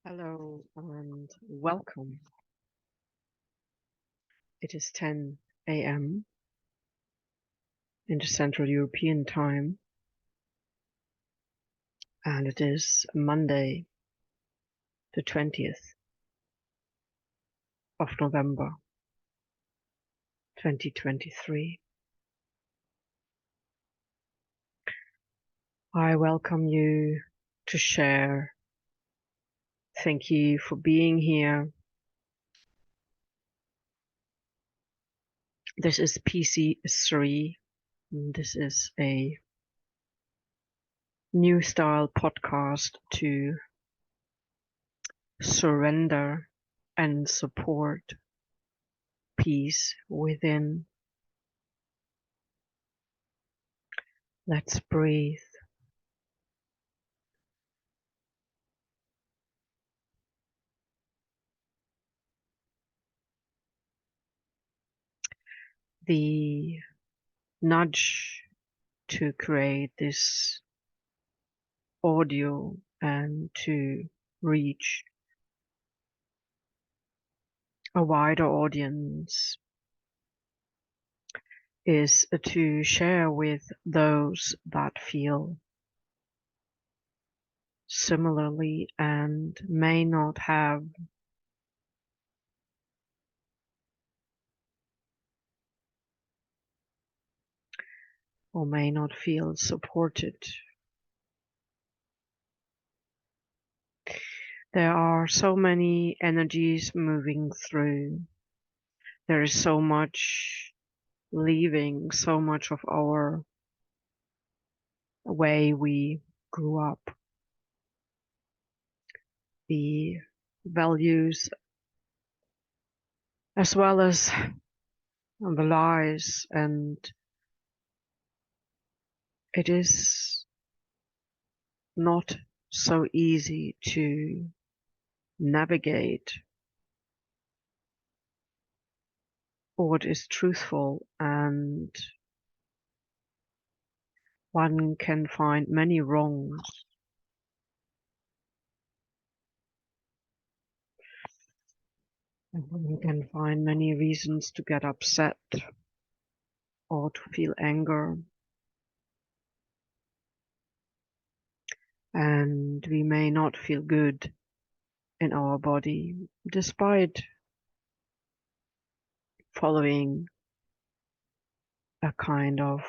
Hello and welcome. It is 10 a.m. in the Central European Time, and it is Monday, the 20th of November, 2023. I welcome you to share. Thank you for being here. This is Peacsys3. This is a new style podcast to surrender and support peace within. Let's breathe. The nudge to create this audio and to reach a wider audience is to share with those that feel similarly and may not have or may not feel supported. There are so many energies moving through. There is so much leaving, so much of our way we grew up, the values as well as the lies, and it is not so easy to navigate what is truthful, and one can find many wrongs. And one can find many reasons to get upset or to feel anger. And we may not feel good in our body despite following a kind of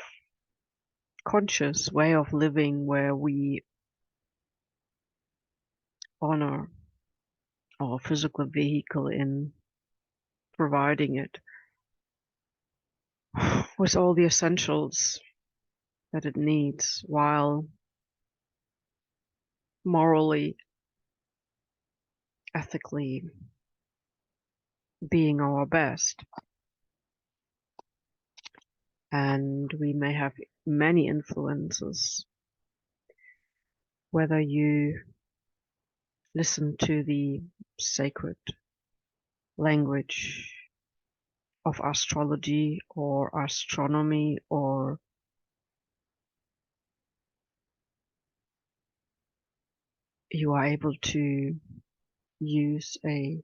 conscious way of living where we honor our physical vehicle in providing it with all the essentials that it needs, while morally, ethically being our best. And we may have many influences, whether you listen to the sacred language of astrology or astronomy, or you are able to use a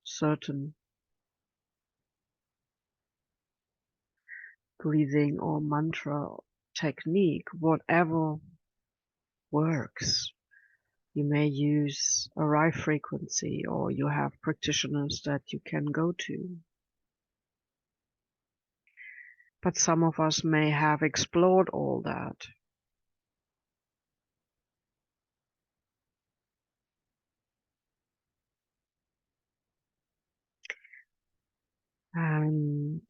certain breathing or mantra technique, whatever works. You may use a right frequency, or you have practitioners that you can go to. But some of us may have explored all that. And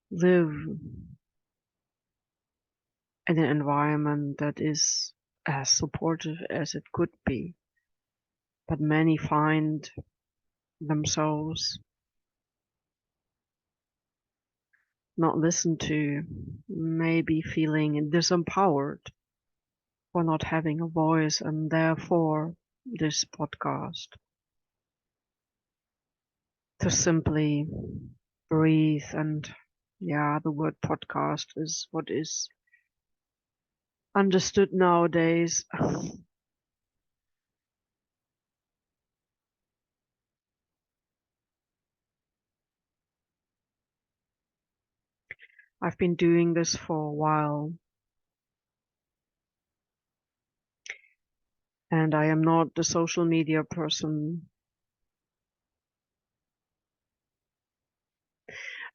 live in an environment that is as supportive as it could be. But many find themselves not listened to, maybe feeling disempowered for not having a voice, and therefore this podcast to simply breathe. And yeah, the word podcast is what is understood nowadays I've been doing this for a while, and I am not the social media person.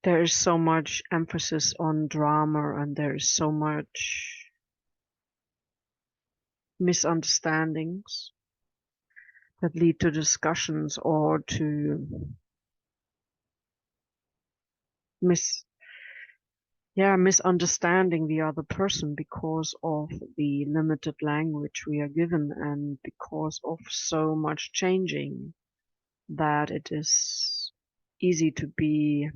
There is so much emphasis on drama, and there is so much misunderstandings that lead to discussions or to misunderstanding the other person because of the limited language we are given and because of so much changing that it is easy to be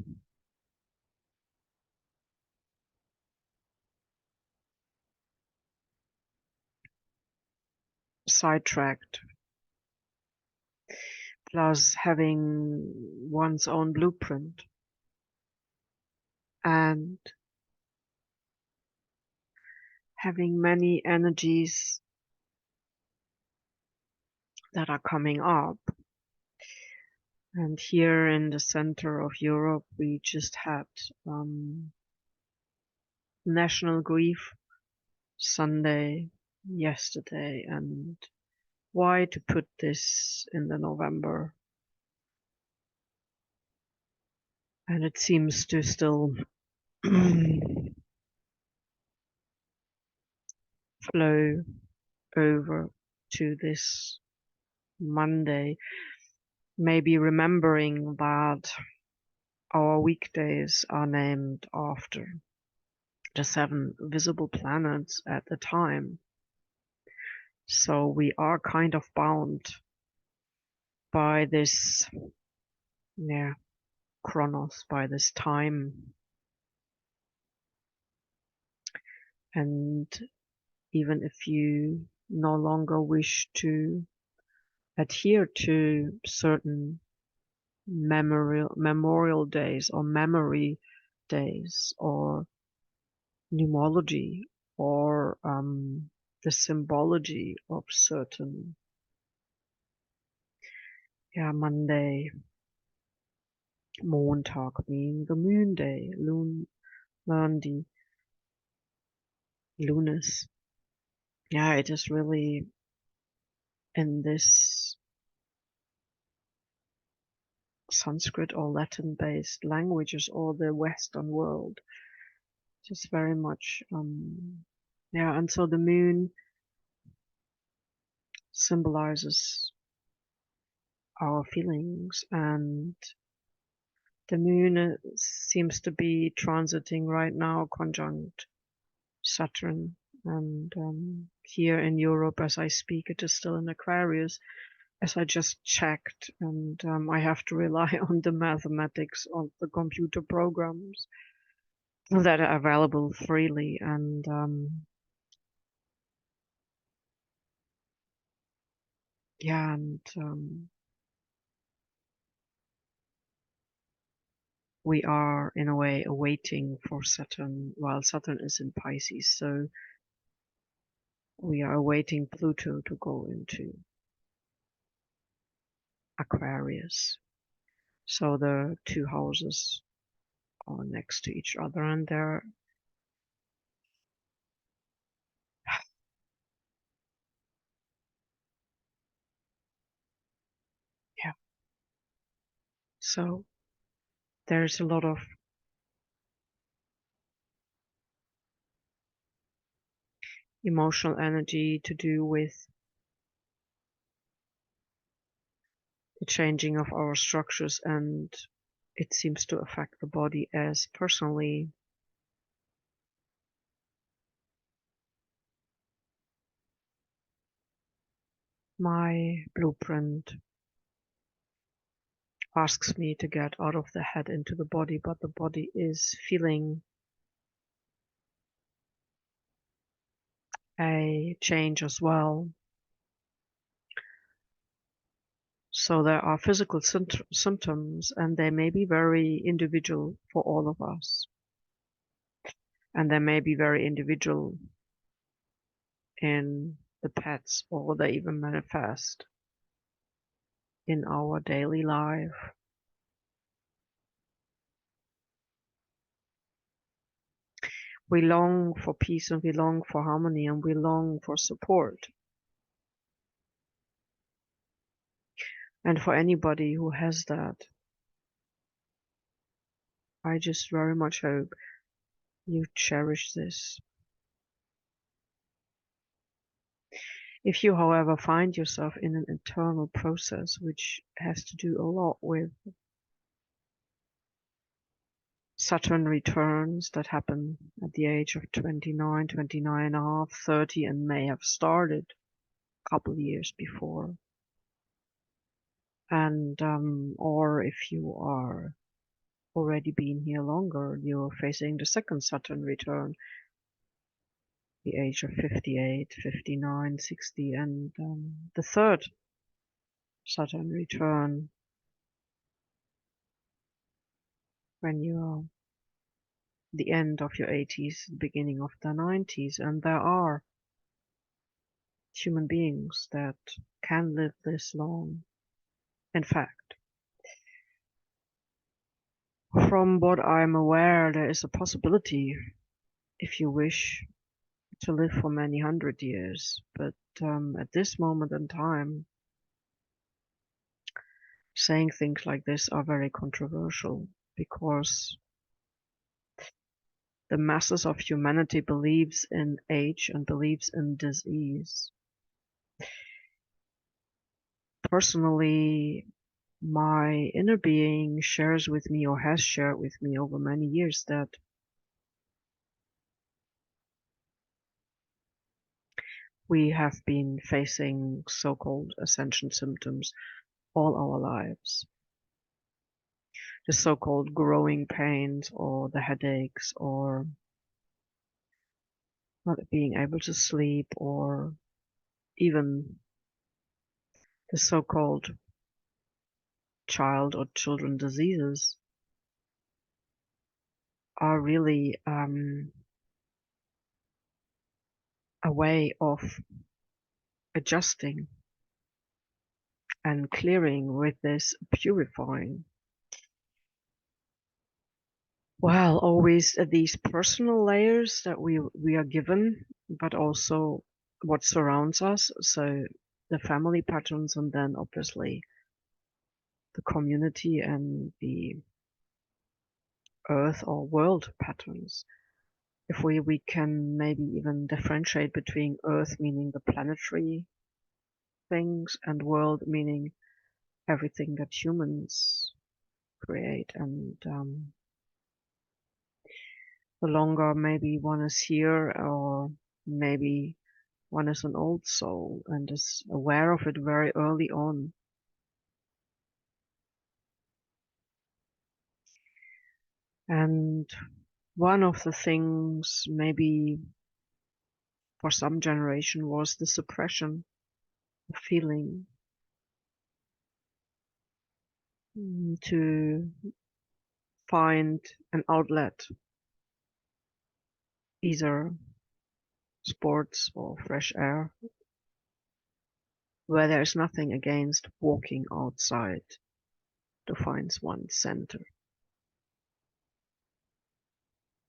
sidetracked. Plus having one's own blueprint and having many energies that are coming up. And here in the center of Europe, we just had National Grief Sunday yesterday. And why to put this in the November? And it seems to still flow over to this Monday. Maybe remembering that our weekdays are named after the 7 visible planets at the time. So we are kind of bound by this, chronos, by this time. And even if you no longer wish to adhere to certain memorial days or memory days or numerology or the symbology of certain Monday, Montag being the moon day, Lundi, Lunas. Yeah, it is really in this Sanskrit or Latin based languages or the Western world. Just very much and so the moon symbolizes our feelings, and the moon seems to be transiting right now conjunct Saturn, and here in Europe as I speak it is still in Aquarius, as I just checked, and I have to rely on the mathematics of the computer programs that are available freely, and we are in a way awaiting for Saturn, while Saturn is in Pisces, so we are awaiting Pluto to go into Aquarius. So the two houses are next to each other, and they're yeah. So there's a lot of emotional energy to do with the changing of our structures, and it seems to affect the body as personally. My blueprint asks me to get out of the head into the body, but the body is feeling a change as well. So there are physical symptoms, and they may be very individual for all of us. And they may be very individual in the pets, or they even manifest in our daily life. We long for peace and we long for harmony and we long for support. And for anybody who has that, I just very much hope you cherish this. If you, however, find yourself in an internal process which has to do a lot with Saturn returns that happen at the age of 29, 29 and a half, 30, and may have started a couple of years before. And or if you are already been here longer, you're facing the second Saturn return, the age of 58, 59, 60, and the third Saturn return when you're the end of your 80s, beginning of the 90s, and there are human beings that can live this long. In fact, from what I'm aware, there is a possibility, if you wish, to live for many hundred years. But at this moment in time, saying things like this are very controversial because the masses of humanity believes in age and believes in disease. Personally, my inner being shares with me or has shared with me over many years that we have been facing so-called ascension symptoms all our lives. The so-called growing pains or the headaches or not being able to sleep or even the so-called child or children diseases are really a way of adjusting and clearing with this purifying. Well, always these personal layers that we are given, but also what surrounds us. So the family patterns and then obviously the community and the earth or world patterns. If we can maybe even differentiate between earth meaning the planetary things and world meaning everything that humans create. And the longer maybe one is here, or maybe one is an old soul and is aware of it very early on. And one of the things maybe for some generation was the suppression of feeling, to find an outlet, either sports or fresh air, where there is nothing against walking outside to find one's center.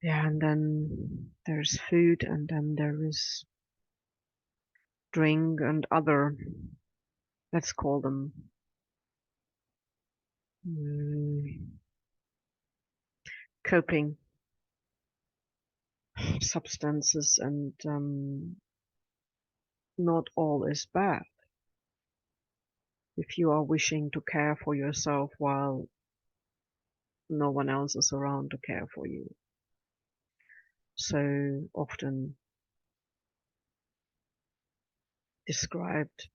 Yeah, and then there's food, and then there is drink and other, let's call them coping substances, and not all is bad if you are wishing to care for yourself while no one else is around to care for you. So often described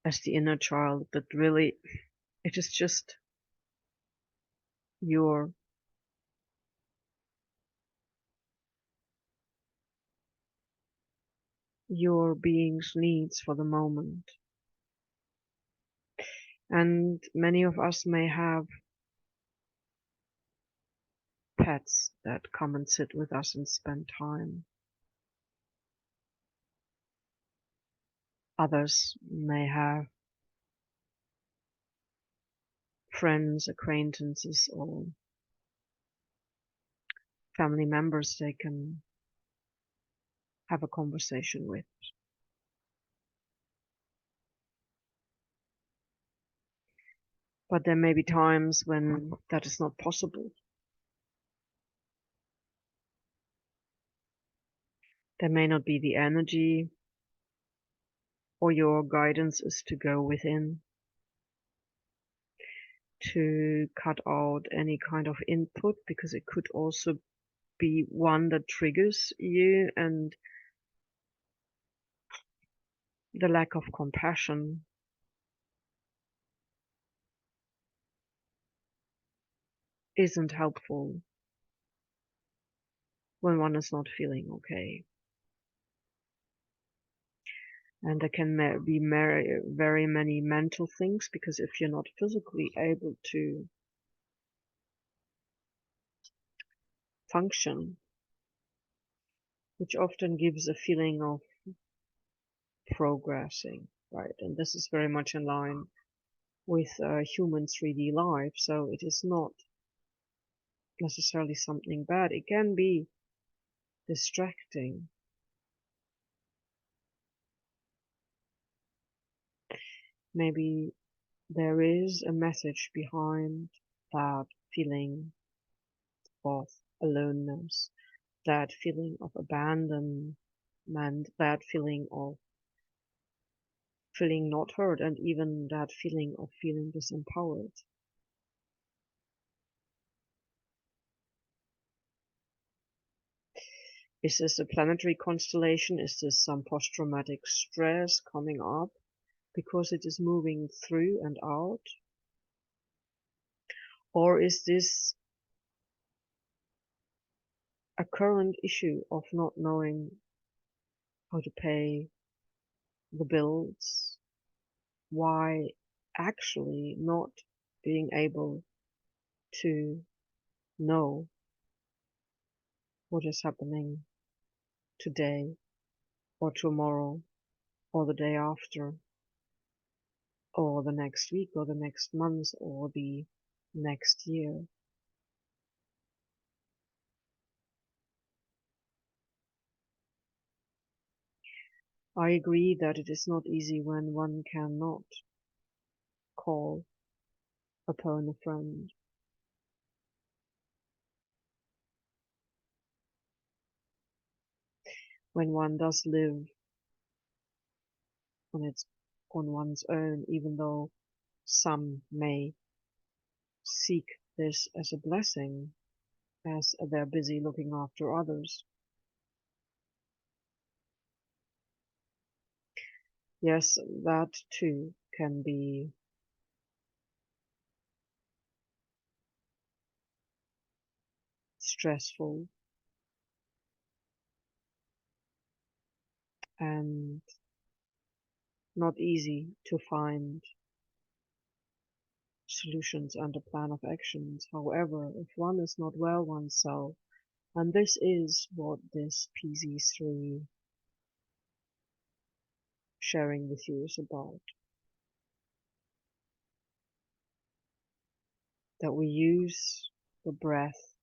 as the inner child, but really it is just your being's needs for the moment. And many of us may have pets that come and sit with us and spend time. Others may have friends, acquaintances, or family members they can have a conversation with. But there may be times when that is not possible. There may not be the energy, or your guidance is to go within, to cut out any kind of input, because it could also be one that triggers you, and the lack of compassion isn't helpful when one is not feeling okay. And there can be very many mental things, because if you're not physically able to function, which often gives a feeling of progressing, right? And this is very much in line with human 3D life, so it is not necessarily something bad. It can be distracting. Maybe there is a message behind that feeling of aloneness, that feeling of abandonment, that feeling of feeling not heard, and even that feeling of feeling disempowered. Is this a planetary constellation? Is this some post-traumatic stress coming up because it is moving through and out? Or is this a current issue of not knowing how to pay the bills? Why actually not being able to know what is happening today or tomorrow or the day after or the next week or the next month or the next year? I agree that it is not easy when one cannot call upon a friend. When one does live on one's own, even though some may seek this as a blessing, as they're busy looking after others. Yes, that too can be stressful and not easy to find solutions and a plan of actions. However, if one is not well oneself, and this is what this Peacsys3 sharing with you is about, that we use the breath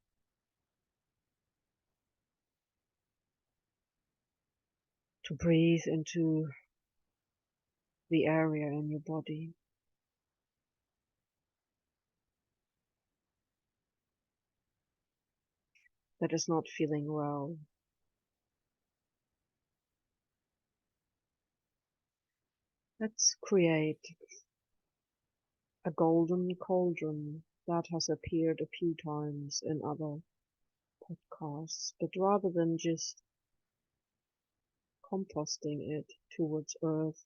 to breathe into the area in your body that is not feeling well. Let's create a golden cauldron that has appeared a few times in other podcasts, but rather than just composting it towards earth,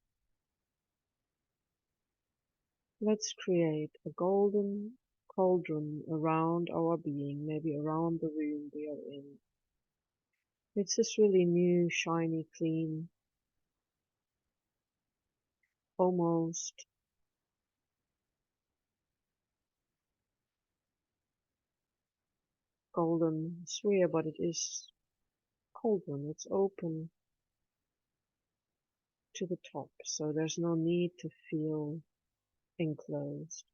let's create a golden cauldron around our being, maybe around the room we are in. It's this really new, shiny, clean, almost golden sphere, but it is cauldron. It's open to the top, so there's no need to feel enclosed.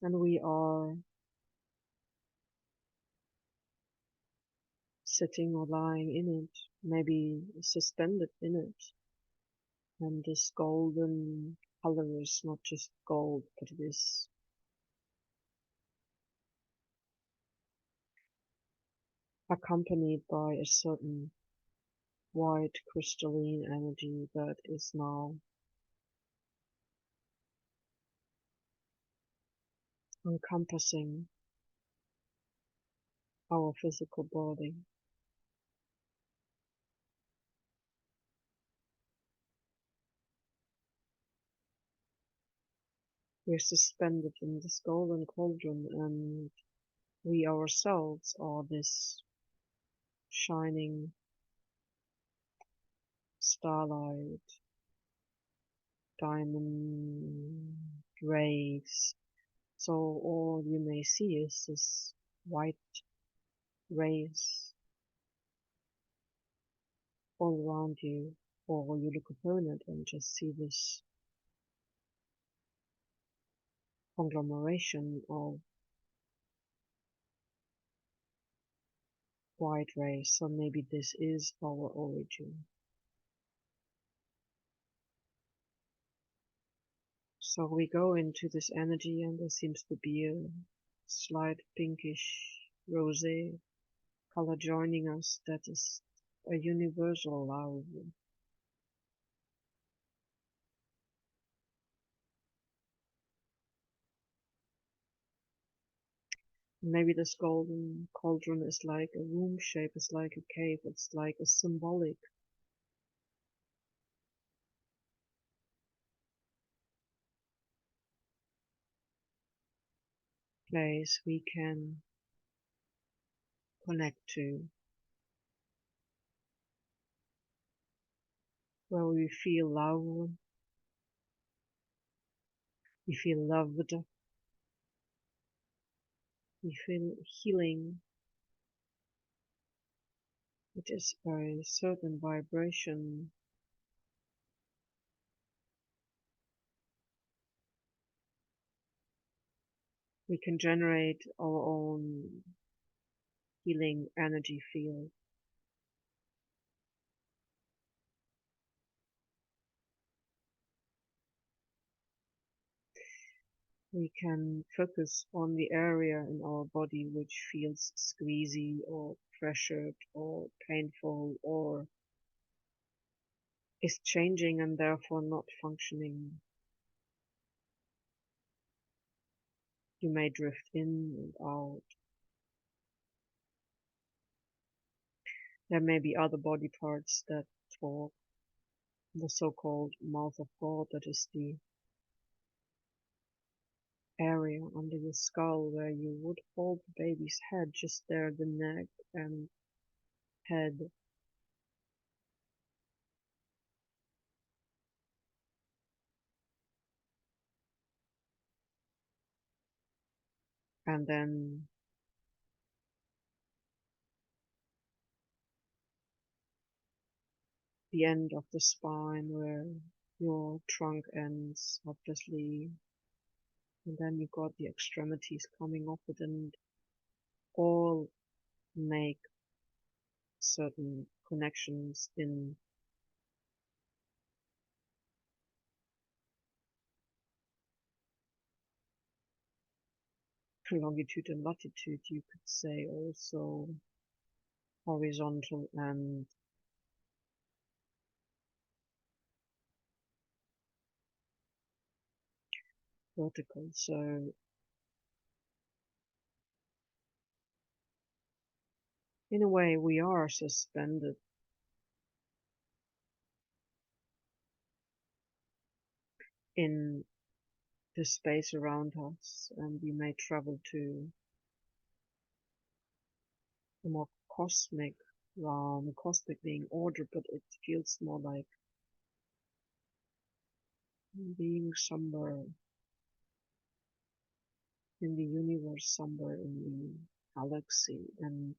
And we are sitting or lying in it, maybe suspended in it. And this golden color is not just gold, but it is accompanied by a certain white crystalline energy that is now encompassing our physical body. We're suspended in this golden cauldron, and we ourselves are this shining starlight, diamond rays. So all you may see is this white rays all around you, or you look upon it and just see this conglomeration of white rays. So maybe this is our origin. So we go into this energy, and there seems to be a slight pinkish rosé color joining us. That is a universal love. Maybe this golden cauldron is like a room shape, it's like a cave, it's like a symbolic place we can connect to, where we feel love, we feel loved, we feel healing. It is a certain vibration. We can generate our own healing energy field. We can focus on the area in our body which feels squeezy or pressured or painful or is changing and therefore not functioning. You may drift in and out. There may be other body parts that talk, the so-called mouth of God, that is the area under the skull where you would hold the baby's head, just there, the neck and head. And then the end of the spine where your trunk ends, obviously, and then you got the extremities coming off it, and all make certain connections in longitude and latitude, you could say, also horizontal and vertical. So in a way, we are suspended in the space around us, and we may travel to a more cosmic realm, cosmic being order, but it feels more like being somewhere in the universe, somewhere in the galaxy, and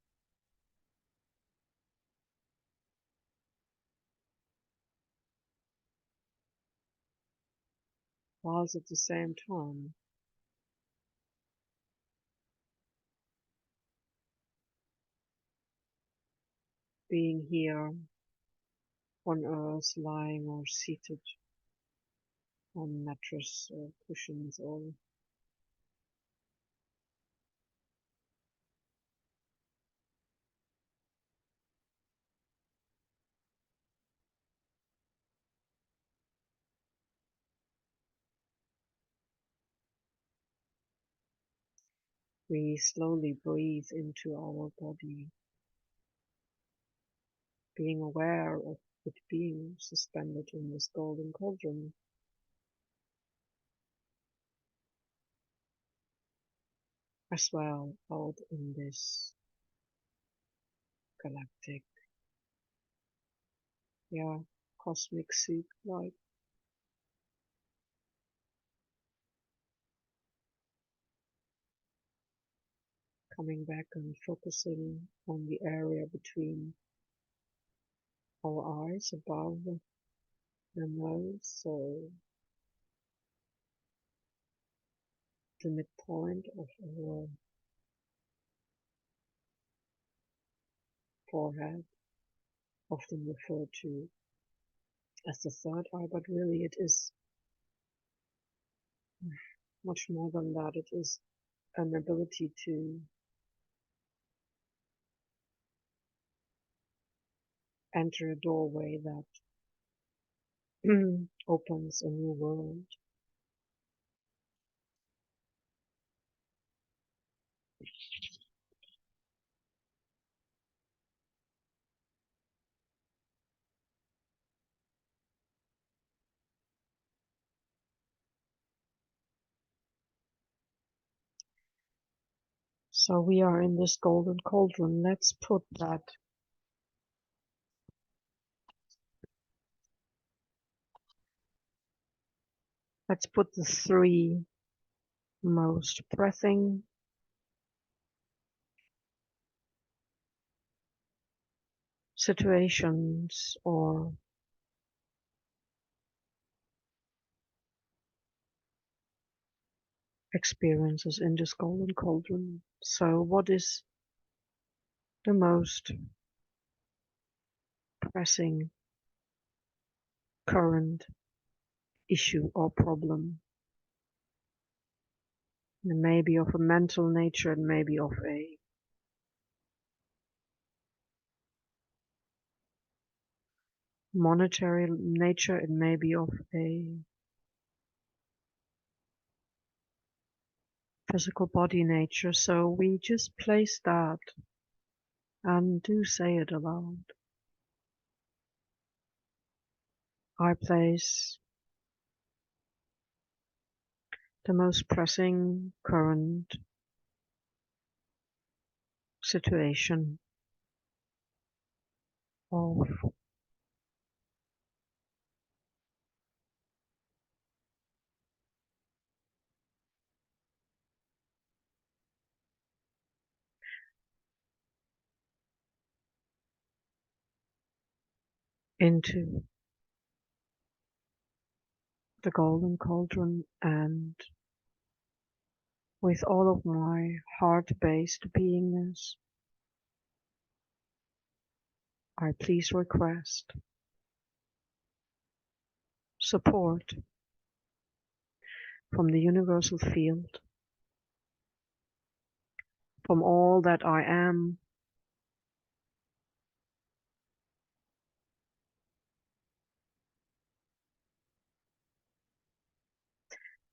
whilst at the same time being here on earth, lying or seated on mattress or cushions or we slowly breathe into our body, being aware of it being suspended in this golden cauldron, as well out in this galactic, yeah, cosmic soup, like coming back and focusing on the area between our eyes above the nose, so the midpoint of our forehead, often referred to as the third eye, but really it is much more than that. It is an ability to enter a doorway that opens a new world. So we are in this golden cauldron. Let's put the three most pressing situations or experiences in this golden cauldron. So what is the most pressing current issue or problem? It may be of a mental nature, it may be of a monetary nature, it may be of a physical body nature. So we just place that and do say it aloud. I place the most pressing current situation of into the golden cauldron, and with all of my heart-based beingness, I please request support from the universal field, from all that I am,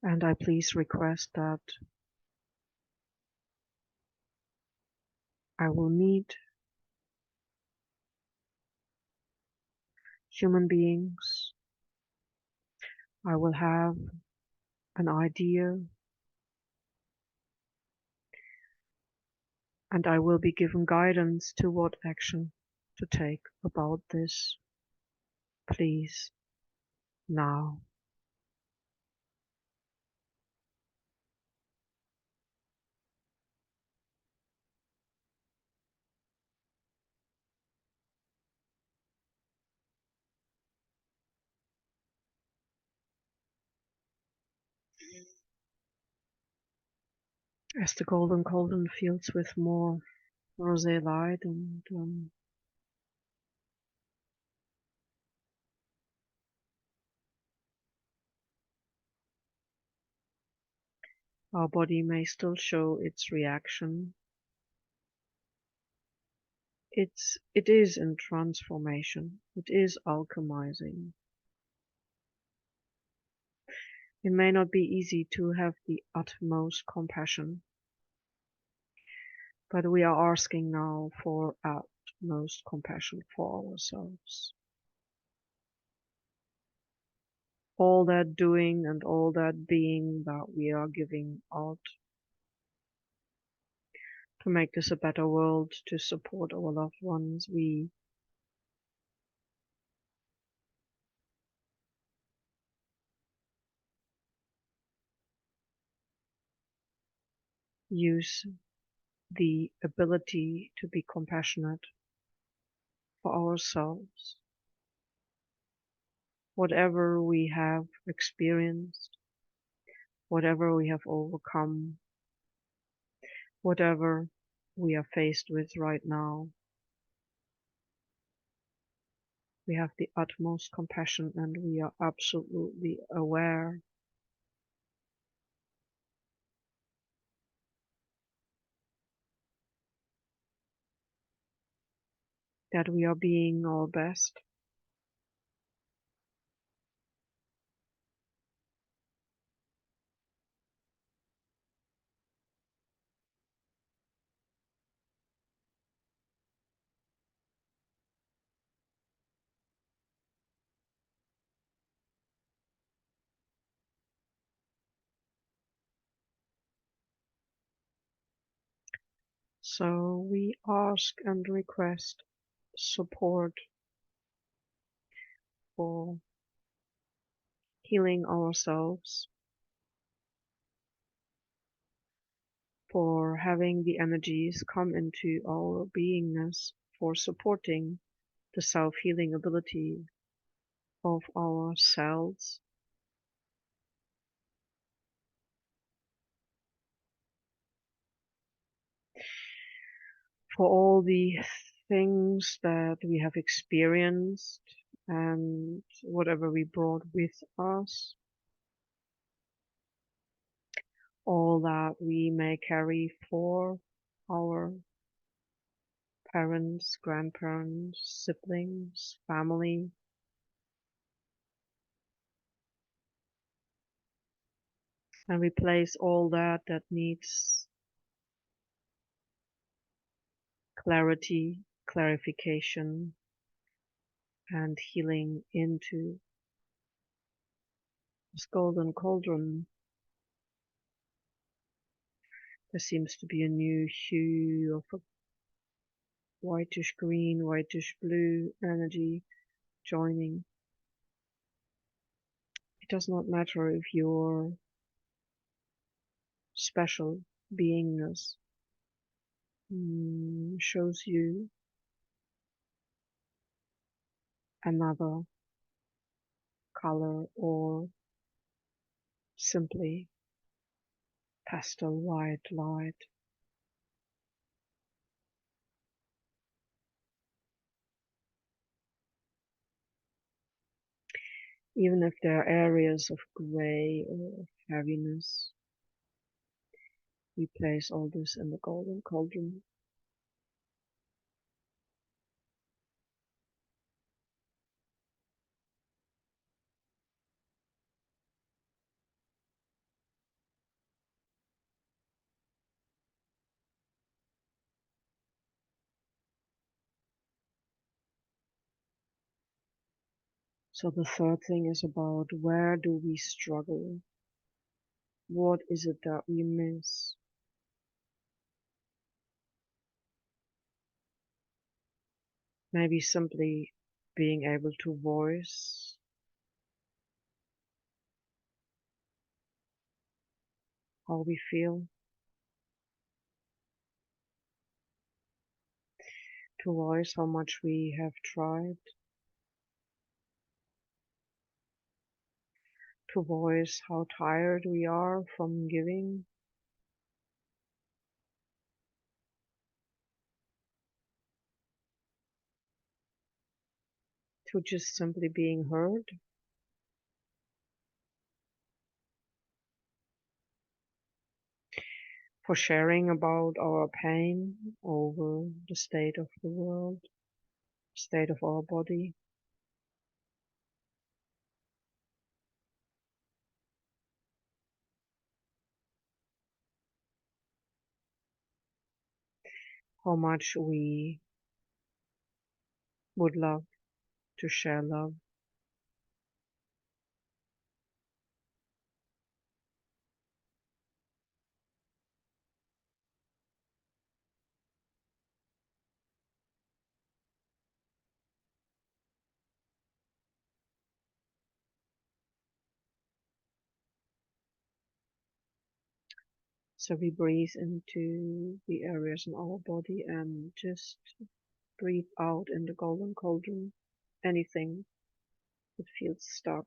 and I please request that I will meet human beings, I will have an idea, and I will be given guidance to what action to take about this. Please, now. As the golden cauldron fills with more rosé light, and Our body may still show its reaction. It is in transformation. It is alchemizing. It may not be easy to have the utmost compassion, but we are asking now for utmost compassion for ourselves. All that doing and all that being that we are giving out to make this a better world, to support our loved ones, we use the ability to be compassionate for ourselves. Whatever we have experienced, whatever we have overcome, whatever we are faced with right now, we have the utmost compassion and we are absolutely aware that we are being our best. So we ask and request support for healing ourselves, for having the energies come into our beingness, for supporting the self-healing ability of our cells, for all the things that we have experienced and whatever we brought with us, all that we may carry for our parents, grandparents, siblings, family, and we place all that needs clarity, clarification, and healing into this golden cauldron. There seems to be a new hue of a whitish green, whitish blue energy joining. It does not matter if your special beingness shows you another color or simply pastel white light. Even if there are areas of gray or of heaviness, we place all this in the golden cauldron. So the third thing is about where do we struggle? What is it that we miss? Maybe simply being able to voice how we feel, to voice how much we have tried, to voice how tired we are from giving, to just simply being heard. for sharing about our pain over the state of the world, state of our body. How much we would love to share love. So we breathe into the areas in our body and just breathe out in the golden cauldron anything that feels stuck.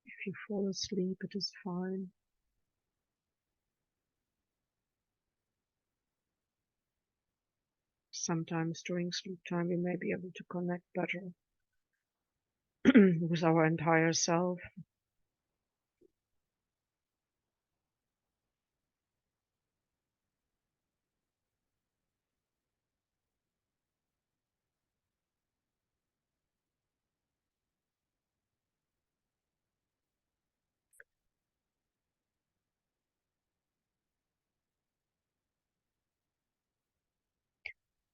If you fall asleep, it is fine. Sometimes during sleep time, we may be able to connect better with our entire self.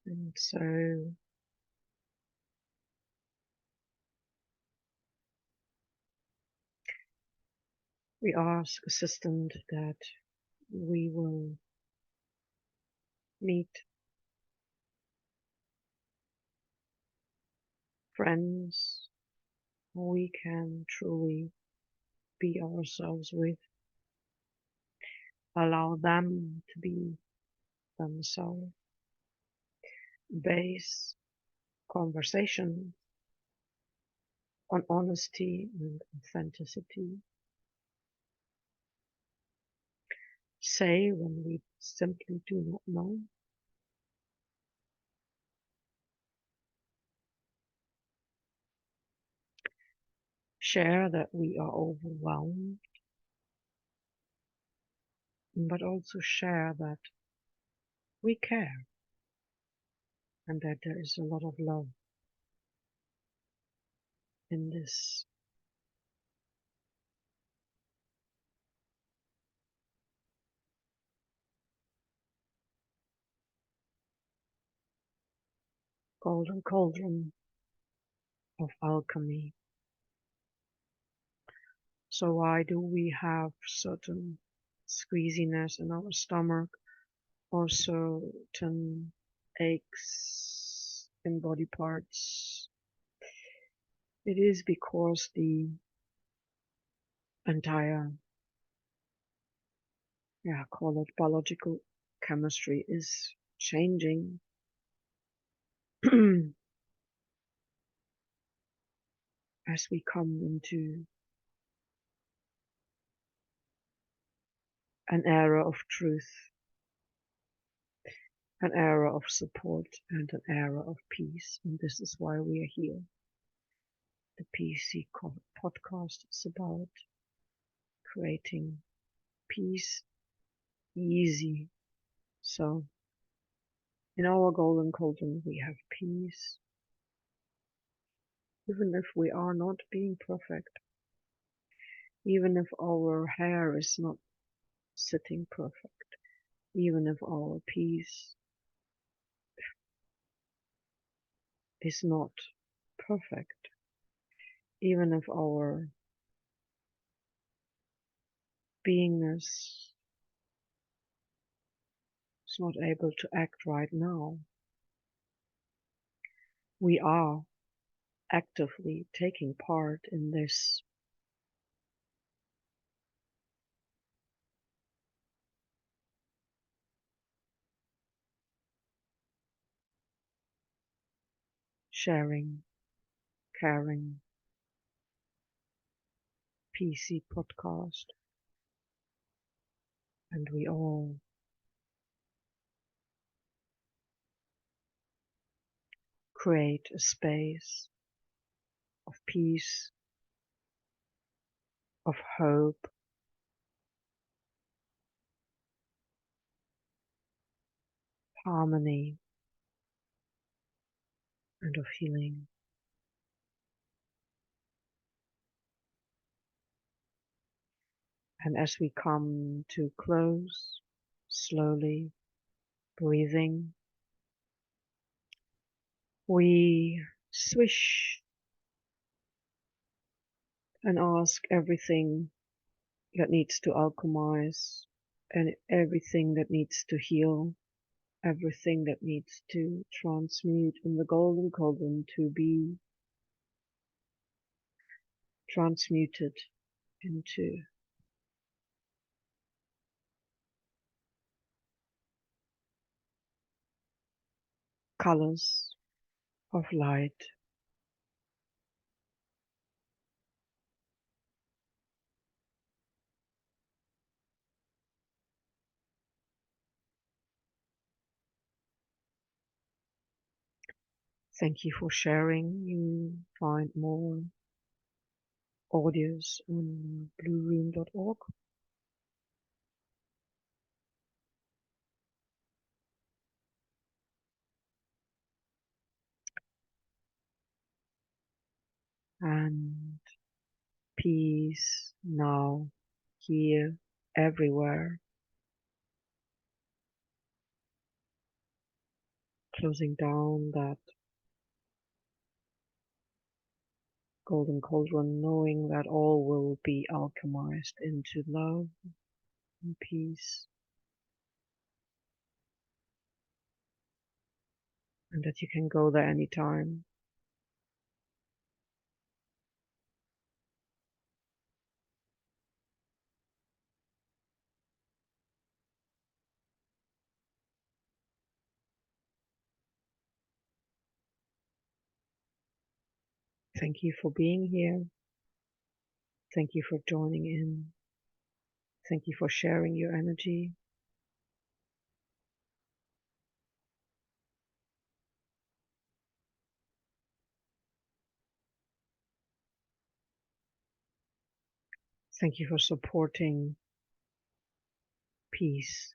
And so we ask Assistant that we will meet friends who we can truly be ourselves with, allow them to be themselves, base conversation on honesty and authenticity, say when we simply do not know, share that we are overwhelmed, but also share that we care and that there is a lot of love in this. Golden cauldron of alchemy. So why do we have certain squeeziness in our stomach or certain aches in body parts? It is because the entire, call it biological chemistry is changing. As we come into an era of truth, an era of support, and an era of peace. And this is why we are here. The PC podcast is about creating peace easy. So in our golden cauldron, we have peace, even if we are not being perfect, even if our hair is not sitting perfect, even if our peace is not perfect, even if our beingness is not able to act right now. We are actively taking part in this sharing, caring, PC podcast, and we all create a space of peace, of hope, harmony, and of healing. And as we come to close, slowly breathing, we swish and ask everything that needs to alchemize and everything that needs to heal, everything that needs to transmute in the golden cauldron to be transmuted into colors of light. Thank you for sharing. You find more audios on blueroom.org. And peace now, here, everywhere, closing down that golden cauldron, knowing that all will be alchemized into love and peace, and that you can go there anytime. Thank you for being here. Thank you for joining in. Thank you for sharing your energy. Thank you for supporting peace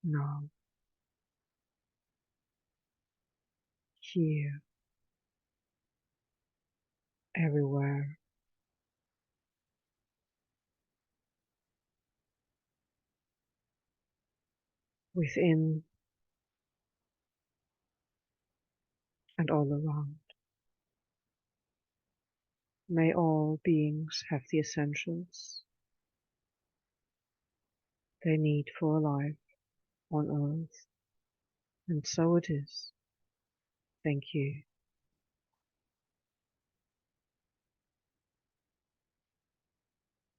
now, here, everywhere, within and all around. May all beings have the essentials they need for a life on earth. And so it is. Thank you.